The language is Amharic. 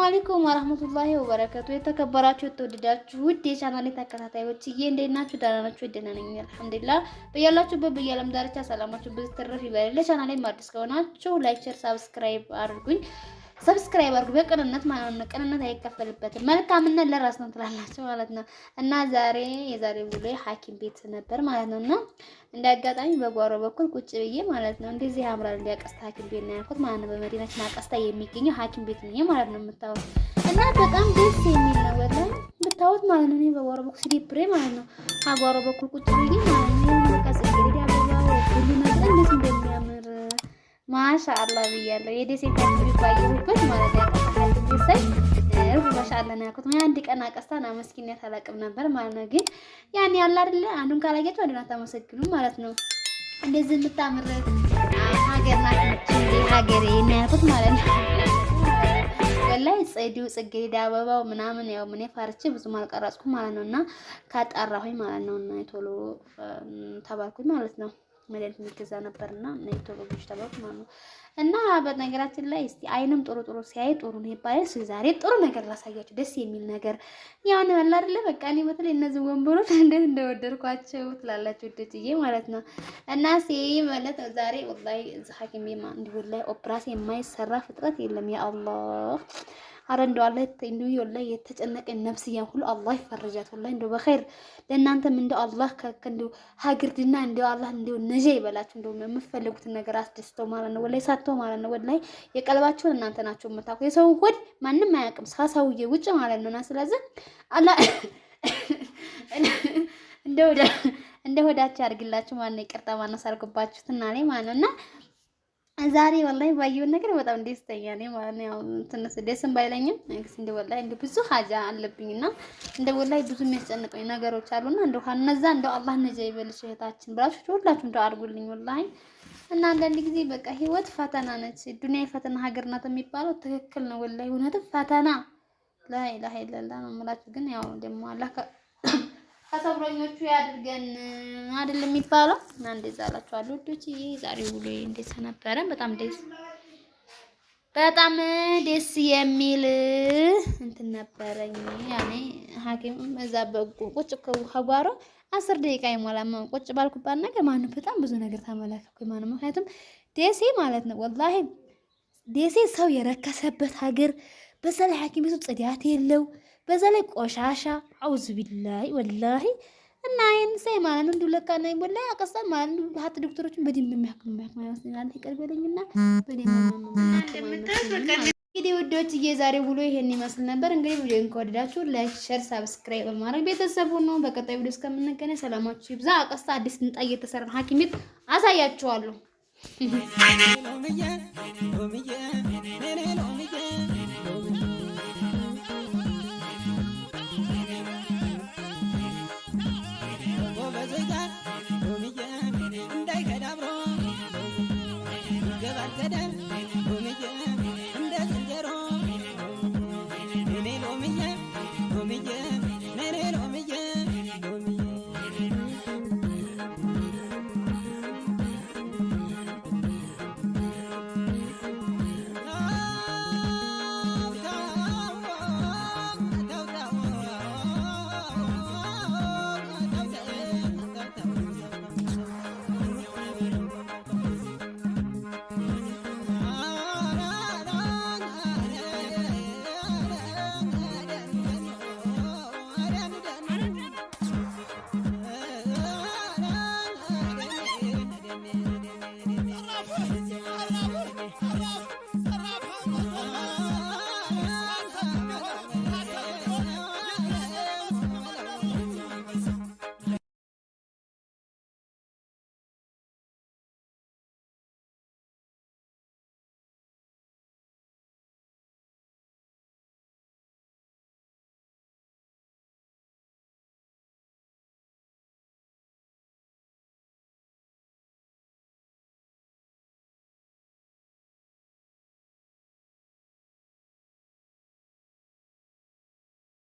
አለይኩም ወራህመቱላሂ ወበረካቱ። የተከበራችሁ የተወደዳችሁ ውድ የቻናሌ ተከታታዮች እንዴት ናችሁ? ደህና ናችሁ? ደህና ነኝ አልሐምዱሊላህ። በያላችሁበት በየዓለም ዳርቻ ሰላማችሁ ብዙ ትርፍ ይበል። ለቻናሌ አዲስ ከሆናችሁ ላይክ፣ ሼር፣ ሰብስክራይብ አድርጉኝ። ሰብስክራይብ አድርጉ። በቅንነት ማለት ነው። ቅንነት አይከፈልበትም። መልካምነት ለራስ ነው ትላላችሁ ማለት ነው። እና የዛሬ ውሎዬ ሐኪም ቤት ነበር ማለት ነውና እንደ አጋጣሚ በጓሮ በኩል ቁጭ ብዬ ማለት ነው እንደዚህ ያምራል እንዲያቀስታ ሐኪም ቤት ነው ያልኩት ማለት ነው። በመዲናችን አቀስታ የሚገኘው ሐኪም ቤት ነው ማለት ነው የምታዩት። እና በጣም ደስ የሚል ነው ወላሂ ብታዩት ማለት ነው። እኔ በጓሮ በኩል ሲዲፕሬ ማለት ነው አጓሮ በኩል ቁጭ ብዬ ማለት ነው የምንቀስ እንግዲህ አበባው ሁሉ ነገር እንዴት እንደሚያምር ማሻአላህ ብያለሁ። የደሴ ሐኪም ቤት ባየሁበት ማለት ነው ሐኪም ቤት ሳይ ማሻአላህ ነው ያልኩት። አንድ ቀን አቀስታና መስኪነት አላቅም ነበር ማለት ነው። ግን ያን ያለ አይደለ አንዱን ካላያችሁ አንዱን አታመሰግኑ ማለት ነው። እንደዚህ የምታምር ሀገር ናት እንዴ ሀገሬ ነው ያልኩት ማለት ነው። ወላሂ ጽዲው ጽጌረዳ አበባው ምናምን ያው ምን ፈርቼ ብዙም አልቀረጽኩም ማለት ነውና ካጣራሁኝ ማለት ነውና ቶሎ ተባልኩኝ ማለት ነው። መድኃኒት የሚገዛ ነበርና ቶሎ ብቻ ተባልኩ ማለት ነው። እና በነገራችን ላይ እስቲ አይንም ጥሩ ሲያይ ጥሩ ነው ይባላል። ዛሬ ጥሩ ነገር ላሳያችሁ፣ ደስ የሚል ነገር ያው ነው አይደለ? በቃ እኔ በተለይ እነዚህ ወንበሮች እንዴት እንደወደድኳቸው ትላላችሁ ወደትዬ ማለት ነው። እና ማለት ዛሬ ወላሂ ሐኪም ቤት እንዲሁ ላይ ኦፕራሲዮን የማይሰራ ፍጥረት የለም። ያ አላህ አረ እንደው አላህ እንደው ወላሂ የተጨነቀኝ ነፍስያ ሁሉ አላህ ይፈርጃት። ወላሂ እንደው በኸይር ለእናንተም እንደው አላህ ከእንደው ሀገርድና እንደው አላህ እንደው ነጀ ይበላችሁ። እንደው የምትፈልጉትን ነገር አስደስተው ማለት ነው። ወላሂ ሳተው ማለት ነው። ወላሂ የቀልባችሁን እናንተ ናችሁ የምታውቁ። የሰው ሆድ ማንም አያውቅም ከሰውዬ ውጭ ማለት ነውና ስለዚህ አላህ እንደው ሆዳችሁ ያርግላችሁ ማለት ነው። ይቅርታ ማነው ሳልኩባችሁትና እኔ ማለት ነውና ዛሬ ወላሂ ባየሁት ነገር በጣም ደስተኛ ነኝ ማለት ነው። ያው ትንሽ ደስም ባይለኝም እንደ ወላሂ እንደ ብዙ ሀጃ አለብኝና እንደ ወላሂ ብዙ የሚያስጨንቀኝ ነገሮች አሉና እንደው እነዛ እንደው አላህ ነጃ ይበልሽ እህታችን ብላችሁ ሁላችሁ እንደው አድርጉልኝ ወላሂ። እና አንዳንድ ጊዜ በቃ ህይወት ፈተና ነች። ዱንያ የፈተና ሀገር ናት የሚባለው ትክክል ነው ወላሂ። እውነትም ፈተና ላ ኢላሀ ኢለላህ ነው የምላችሁ። ግን ያው ደግሞ አላህ ከሰብረኞቹ ያድርገን አይደል የሚባለው። እና እንደዛ አላችኋለሁ ውዶች። ዛሬ ውሎዬ እንዴት ነበረ? በጣም ደስ የሚል እንትን ነበረኝ። ያኔ ሐኪም እዛ ቁጭ ከጓሮ 10 ደቂቃ ይሞላል ቁጭ ባልኩባት ነገር ማለት በጣም ብዙ ነገር ተመለከትኩኝ ማለት ነው። ምክንያቱም ደሴ ማለት ነው ወላሂ ደሴ ሰው የረከሰበት ሀገር፣ በዛ ላይ ሐኪም ቤቱ ጽዳት የለው፣ በዛ ላይ ቆሻሻ አውዝ ቢላይ ወላሂ። እና አይን ሳይ ማለት ነው እንደው ለካ ነኝ ወላሂ አቀሳን ማለት ነው። ሀት ዶክተሮችን በደንብ የሚያክሙ ማለት ነው። አንተ ይቀርበልኝና በደንብ እንግዲህ ውዶች የዛሬው ውሎ ይሄን ይመስል ነበር። እንግዲህ ቪዲዮን ከወደዳችሁ ላይክ፣ ሼር፣ ሰብስክራይብ በማድረግ ቤተሰብ ሁኑ። በቀጣይ ቪዲዮ እስከምንገናኝ ሰላማችሁ ይብዛ። አቀስታ አዲስ ንጣ እየተሰራ ሐኪም ቤት አሳያችኋለሁ።